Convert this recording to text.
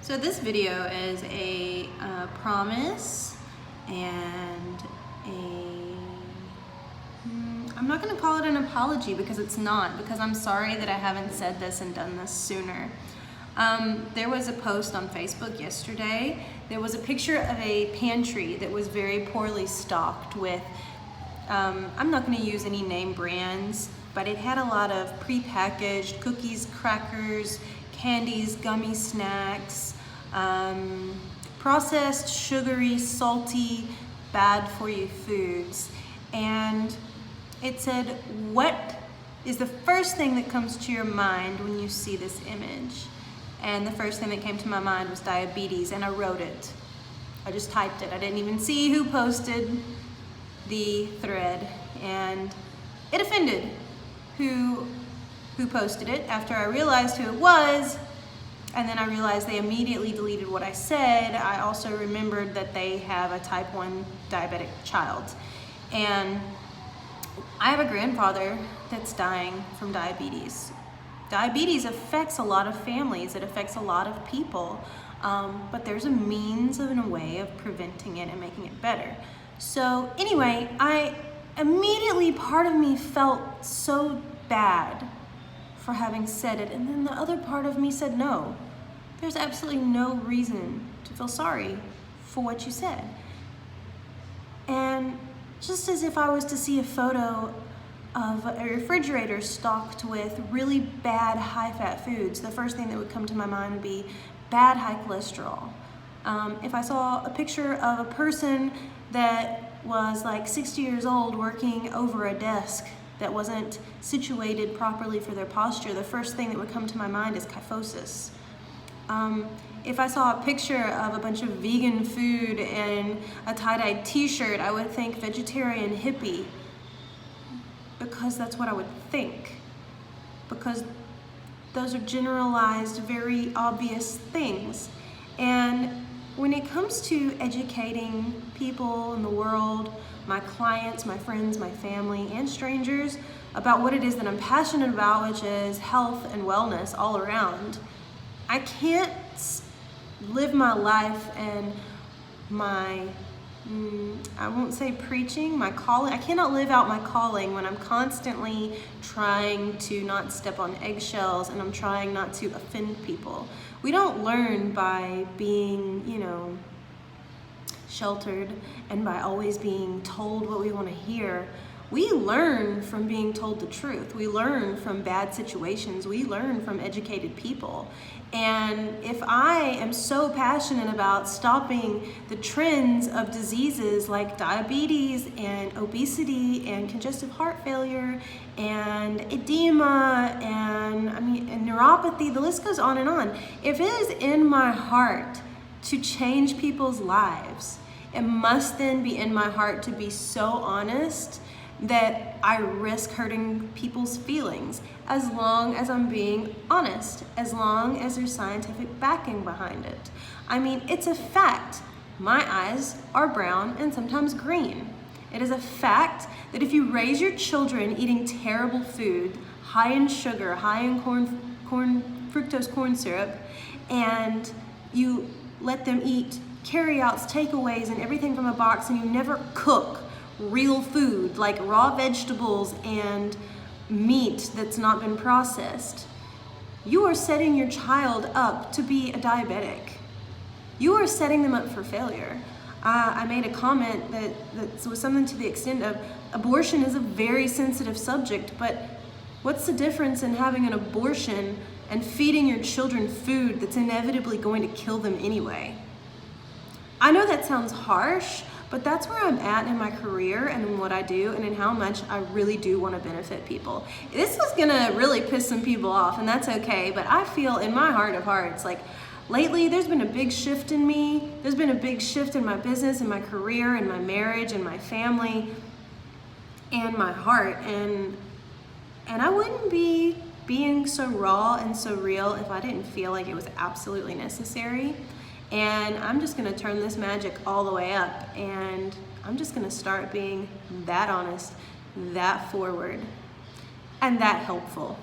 So this video is a promise and I'm not going to call it an apology because it's not, because I'm sorry that I haven't said this and done this sooner. There was a post on Facebook yesterday. There was a picture of a pantry that was very poorly stocked with, I'm not going to use any name brands, but it had a lot of prepackaged cookies, crackers, candies, gummy snacks, processed, sugary, salty, bad for you foods. And it said, what is the first thing that comes to your mind when you see this image? And the first thing that came to my mind was diabetes, and I wrote it. I just typed it. I didn't even see who posted the thread, and it offended who posted it after I realized who it was. And then I realized they immediately deleted what I said. I also remembered that they have a type 1 diabetic child. And I have a grandfather that's dying from diabetes. Diabetes affects a lot of families. It affects a lot of people. But there's a means and a way of preventing it and making it better. So anyway, part of me felt so bad for having said it, and then the other part of me said, no, there's absolutely no reason to feel sorry for what you said. And just as if I was to see a photo of a refrigerator stocked with really bad high-fat foods, the first thing that would come to my mind would be bad high cholesterol. If I saw a picture of a person that was like 60 years old working over a desk that wasn't situated properly for their posture, the first thing that would come to my mind is kyphosis. If I saw a picture of a bunch of vegan food and a tie-dyed t-shirt, I would think vegetarian hippie, because that's what I would think. Because those are generalized, very obvious things. And when it comes to educating people in the world, my clients, my friends, my family, and strangers, about what it is that I'm passionate about, which is health and wellness all around, I can't live my life and my, I won't say preaching, my calling. I cannot live out my calling when I'm constantly trying to not step on eggshells and I'm trying not to offend people. We don't learn by being, sheltered and by always being told what we want to hear. We learn from being told the truth. We learn from bad situations. We learn from educated people. And if I am so passionate about stopping the trends of diseases like diabetes and obesity and congestive heart failure and edema and neuropathy, the list goes on and on. If it is in my heart to change people's lives, it must then be in my heart to be so honest that I risk hurting people's feelings, as long as I'm being honest, as long as there's scientific backing behind it. It's a fact. My eyes are brown and sometimes green. It is a fact that if you raise your children eating terrible food, high in sugar, high in fructose corn syrup, and you let them eat carryouts, takeaways, and everything from a box, and you never cook real food like raw vegetables and meat that's not been processed, you are setting your child up to be a diabetic. You are setting them up for failure. I made a comment that was something to the extent of, abortion is a very sensitive subject, but what's the difference in having an abortion and feeding your children food that's inevitably going to kill them anyway? I know that sounds harsh, but that's where I'm at in my career and in what I do and in how much I really do want to benefit people. This is gonna really piss some people off, and that's okay, but I feel in my heart of hearts, like lately there's been a big shift in me. There's been a big shift in my business and my career and my marriage and my family and my heart, and I wouldn't be being so raw and so real if I didn't feel like it was absolutely necessary. And I'm just gonna turn this magic all the way up, and I'm just gonna start being that honest, that forward, and that helpful.